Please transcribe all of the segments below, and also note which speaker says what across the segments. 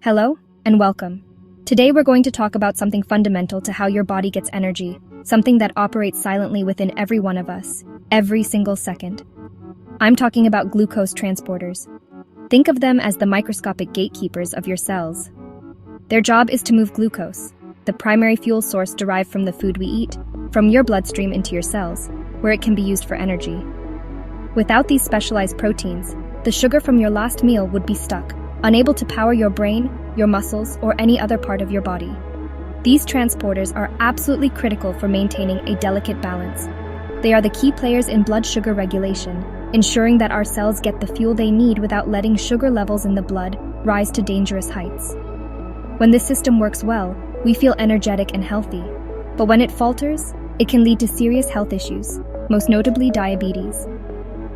Speaker 1: Hello, and welcome. Today we're going to talk about something fundamental to how your body gets energy, something that operates silently within every one of us, every single second. I'm talking about glucose transporters. Think of them as the microscopic gatekeepers of your cells. Their job is to move glucose, the primary fuel source derived from the food we eat, from your bloodstream into your cells, where it can be used for energy. Without these specialized proteins, the sugar from your last meal would be stuck, unable to power your brain, your muscles, or any other part of your body. These transporters are absolutely critical for maintaining a delicate balance. They are the key players in blood sugar regulation, ensuring that our cells get the fuel they need without letting sugar levels in the blood rise to dangerous heights. When this system works well, we feel energetic and healthy. But when it falters, it can lead to serious health issues, most notably diabetes.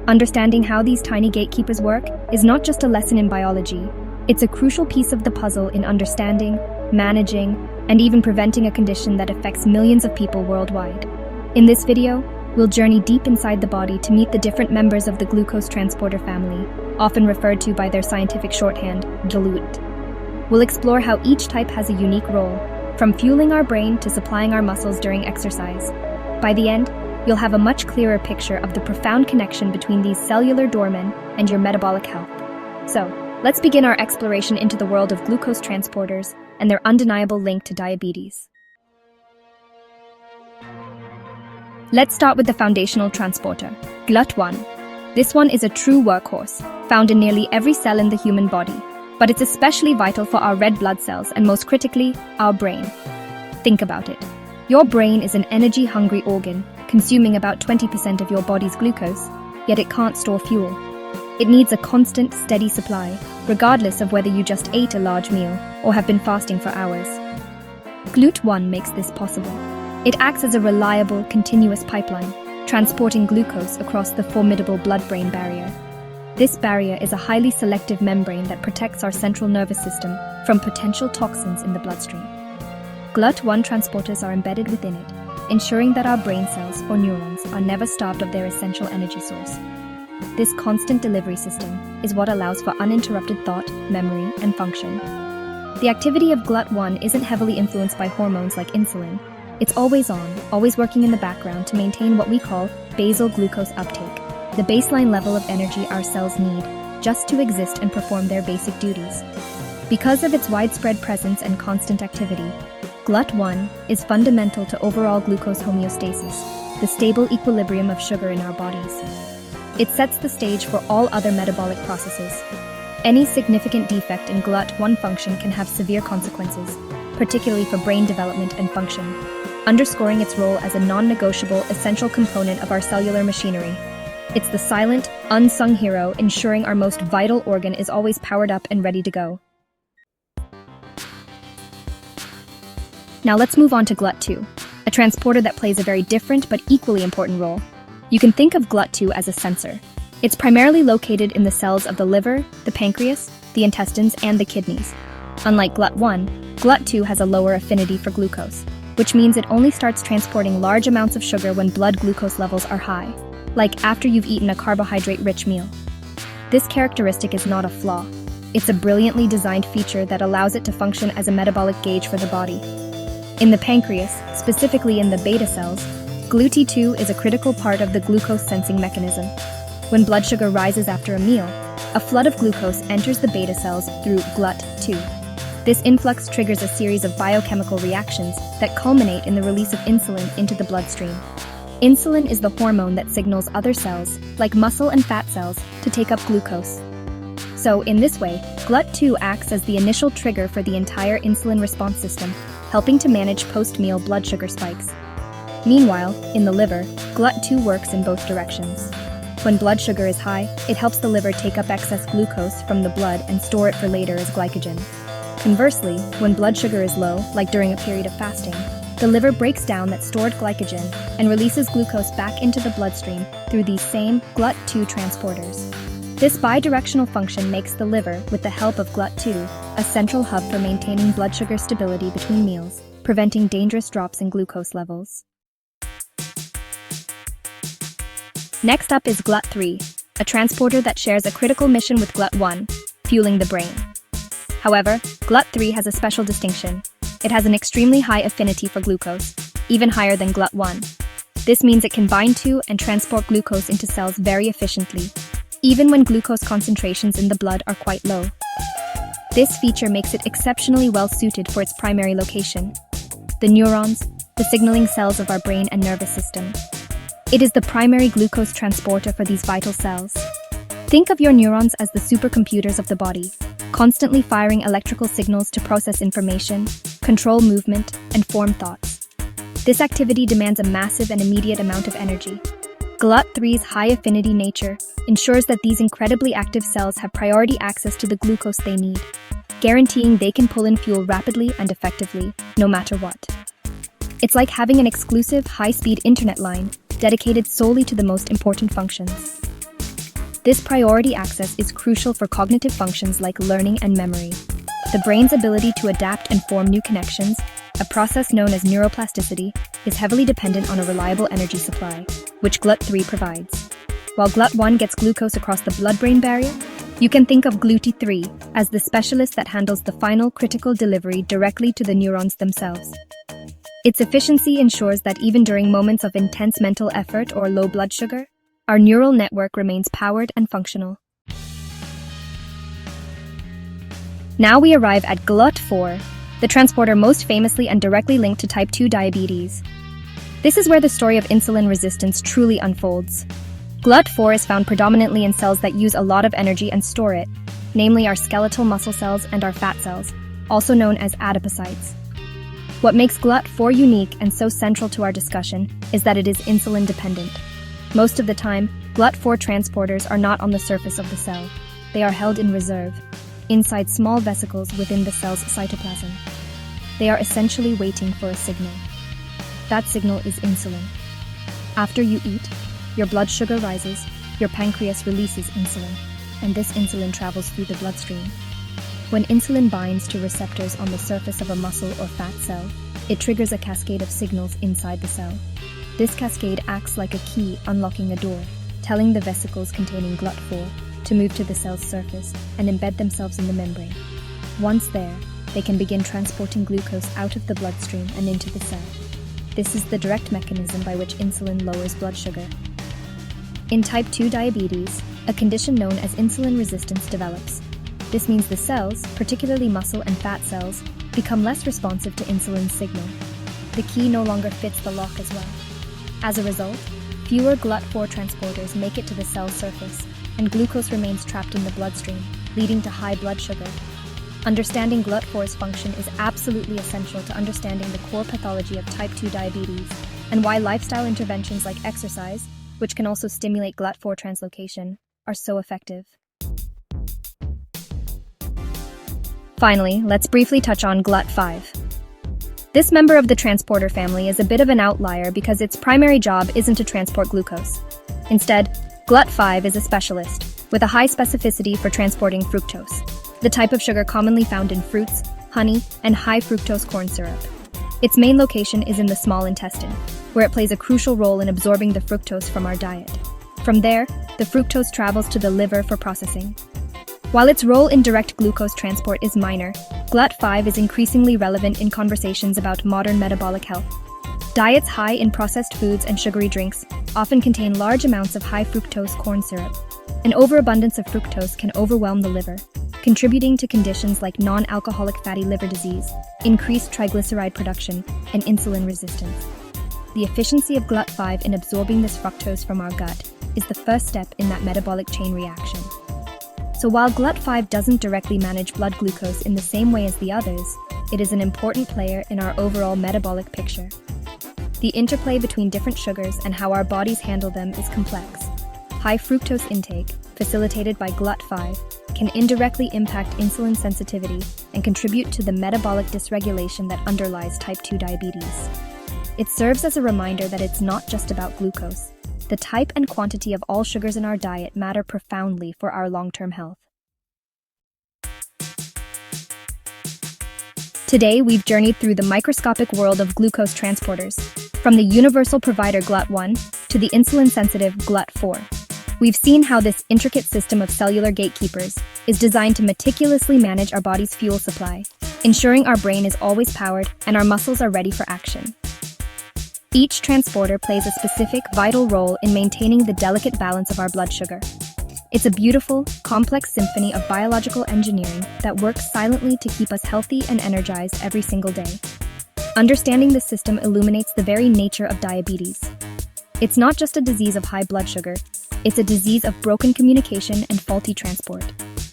Speaker 1: Understanding how these tiny gatekeepers work is not just a lesson in biology. It's a crucial piece of the puzzle in understanding, managing, and even preventing a condition that affects millions of people worldwide. In this video, we'll journey deep inside the body to meet the different members of the glucose transporter family, often referred to by their scientific shorthand, GLUT. We'll explore how each type has a unique role, from fueling our brain to supplying our muscles during exercise. By the end, you'll have a much clearer picture of the profound connection between these cellular doormen and your metabolic health. So, let's begin our exploration into the world of glucose transporters and their undeniable link to diabetes. Let's start with the foundational transporter, GLUT1. This one is a true workhorse, found in nearly every cell in the human body, but it's especially vital for our red blood cells and most critically, our brain. Think about it. Your brain is an energy-hungry organ, consuming about 20% of your body's glucose, yet it can't store fuel. It needs a constant, steady supply, regardless of whether you just ate a large meal or have been fasting for hours. GLUT1 makes this possible. It acts as a reliable, continuous pipeline, transporting glucose across the formidable blood-brain barrier. This barrier is a highly selective membrane that protects our central nervous system from potential toxins in the bloodstream. GLUT1 transporters are embedded within it, ensuring that our brain cells or neurons are never starved of their essential energy source. This constant delivery system is what allows for uninterrupted thought, memory, and function. The activity of GLUT1 isn't heavily influenced by hormones like insulin. It's always on, always working in the background to maintain what we call basal glucose uptake, the baseline level of energy our cells need just to exist and perform their basic duties. Because of its widespread presence and constant activity, GLUT1 is fundamental to overall glucose homeostasis, the stable equilibrium of sugar in our bodies. It sets the stage for all other metabolic processes. Any significant defect in GLUT1 function can have severe consequences, particularly for brain development and function, underscoring its role as a non-negotiable, essential component of our cellular machinery. It's the silent, unsung hero ensuring our most vital organ is always powered up and ready to go. Now let's move on to GLUT2, a transporter that plays a very different but equally important role. You can think of GLUT2 as a sensor. It's primarily located in the cells of the liver, the pancreas, the intestines, and the kidneys. Unlike GLUT1, GLUT2 has a lower affinity for glucose, which means it only starts transporting large amounts of sugar when blood glucose levels are high, like after you've eaten a carbohydrate-rich meal. This characteristic is not a flaw. It's a brilliantly designed feature that allows it to function as a metabolic gauge for the body. In the pancreas, specifically in the beta cells, GLUT2 is a critical part of the glucose sensing mechanism. When blood sugar rises after a meal, a flood of glucose enters the beta cells through GLUT2. This influx triggers a series of biochemical reactions that culminate in the release of insulin into the bloodstream. Insulin is the hormone that signals other cells, like muscle and fat cells, to take up glucose. So, in this way, GLUT2 acts as the initial trigger for the entire insulin response system, helping to manage post-meal blood sugar spikes. Meanwhile, in the liver, GLUT2 works in both directions. When blood sugar is high, it helps the liver take up excess glucose from the blood and store it for later as glycogen. Conversely, when blood sugar is low, like during a period of fasting, the liver breaks down that stored glycogen and releases glucose back into the bloodstream through these same GLUT2 transporters. This bidirectional function makes the liver, with the help of GLUT2, a central hub for maintaining blood sugar stability between meals, preventing dangerous drops in glucose levels. Next up is GLUT3, a transporter that shares a critical mission with GLUT1, fueling the brain. However, GLUT3 has a special distinction. It has an extremely high affinity for glucose, even higher than GLUT1. This means it can bind to and transport glucose into cells very efficiently, even when glucose concentrations in the blood are quite low. This feature makes it exceptionally well suited for its primary location, the neurons, the signaling cells of our brain and nervous system. It is the primary glucose transporter for these vital cells. Think of your neurons as the supercomputers of the body, constantly firing electrical signals to process information, control movement, and form thoughts. This activity demands a massive and immediate amount of energy. GLUT3's high-affinity nature ensures that these incredibly active cells have priority access to the glucose they need, guaranteeing they can pull in fuel rapidly and effectively, no matter what. It's like having an exclusive, high-speed internet line dedicated solely to the most important functions. This priority access is crucial for cognitive functions like learning and memory. The brain's ability to adapt and form new connections, a process known as neuroplasticity, is heavily dependent on a reliable energy supply, which GLUT3 provides. While GLUT1 gets glucose across the blood-brain barrier, you can think of GLUT3 as the specialist that handles the final critical delivery directly to the neurons themselves. Its efficiency ensures that even during moments of intense mental effort or low blood sugar, our neural network remains powered and functional. Now we arrive at GLUT4, the transporter most famously and directly linked to type 2 diabetes. This is where the story of insulin resistance truly unfolds. GLUT4 is found predominantly in cells that use a lot of energy and store it, namely our skeletal muscle cells and our fat cells, also known as adipocytes. What makes GLUT4 unique and so central to our discussion is that it is insulin dependent. Most of the time, GLUT4 transporters are not on the surface of the cell. They are held in reserve, inside small vesicles within the cell's cytoplasm. They are essentially waiting for a signal. That signal is insulin. After you eat, your blood sugar rises, your pancreas releases insulin, and this insulin travels through the bloodstream. When insulin binds to receptors on the surface of a muscle or fat cell, it triggers a cascade of signals inside the cell. This cascade acts like a key unlocking a door, telling the vesicles containing GLUT4 to move to the cell's surface and embed themselves in the membrane. Once there, they can begin transporting glucose out of the bloodstream and into the cell. This is the direct mechanism by which insulin lowers blood sugar. In type 2 diabetes, a condition known as insulin resistance develops. This means the cells, particularly muscle and fat cells, become less responsive to insulin's signal. The key no longer fits the lock as well. As a result, fewer GLUT4 transporters make it to the cell surface, and glucose remains trapped in the bloodstream, leading to high blood sugar. Understanding GLUT4's function is absolutely essential to understanding the core pathology of type 2 diabetes and why lifestyle interventions like exercise, which can also stimulate GLUT4 translocation, are so effective. Finally, let's briefly touch on GLUT5. This member of the transporter family is a bit of an outlier because its primary job isn't to transport glucose. Instead, GLUT5 is a specialist, with a high specificity for transporting fructose, the type of sugar commonly found in fruits, honey, and high fructose corn syrup. Its main location is in the small intestine, where it plays a crucial role in absorbing the fructose from our diet. From there, the fructose travels to the liver for processing. While its role in direct glucose transport is minor, GLUT5 is increasingly relevant in conversations about modern metabolic health. Diets high in processed foods and sugary drinks often contain large amounts of high fructose corn syrup. An overabundance of fructose can overwhelm the liver, contributing to conditions like non-alcoholic fatty liver disease, increased triglyceride production, and insulin resistance. The efficiency of GLUT5 in absorbing this fructose from our gut is the first step in that metabolic chain reaction. So while GLUT5 doesn't directly manage blood glucose in the same way as the others, it is an important player in our overall metabolic picture. The interplay between different sugars and how our bodies handle them is complex. High fructose intake, facilitated by GLUT5, can indirectly impact insulin sensitivity and contribute to the metabolic dysregulation that underlies type 2 diabetes. It serves as a reminder that it's not just about glucose. The type and quantity of all sugars in our diet matter profoundly for our long-term health. Today, we've journeyed through the microscopic world of glucose transporters, from the universal provider GLUT1 to the insulin-sensitive GLUT4. We've seen how this intricate system of cellular gatekeepers is designed to meticulously manage our body's fuel supply, ensuring our brain is always powered and our muscles are ready for action. Each transporter plays a specific, vital role in maintaining the delicate balance of our blood sugar. It's a beautiful, complex symphony of biological engineering that works silently to keep us healthy and energized every single day. Understanding this system illuminates the very nature of diabetes. It's not just a disease of high blood sugar, it's a disease of broken communication and faulty transport.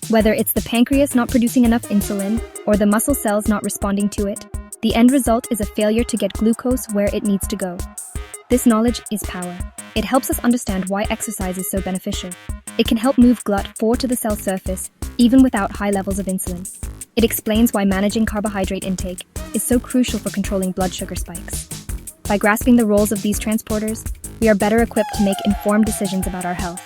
Speaker 1: Whether it's the pancreas not producing enough insulin or the muscle cells not responding to it, the end result is a failure to get glucose where it needs to go. This knowledge is power. It helps us understand why exercise is so beneficial. It can help move GLUT4 to the cell surface, even without high levels of insulin. It explains why managing carbohydrate intake is so crucial for controlling blood sugar spikes. By grasping the roles of these transporters, we are better equipped to make informed decisions about our health.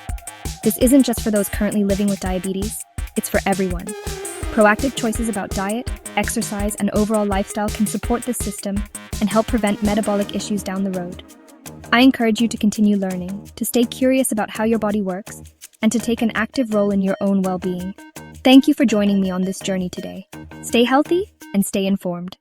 Speaker 1: This isn't just for those currently living with diabetes, it's for everyone. Proactive choices about diet, exercise, and overall lifestyle can support this system and help prevent metabolic issues down the road. I encourage you to continue learning, to stay curious about how your body works, and to take an active role in your own well-being. Thank you for joining me on this journey today. Stay healthy and stay informed.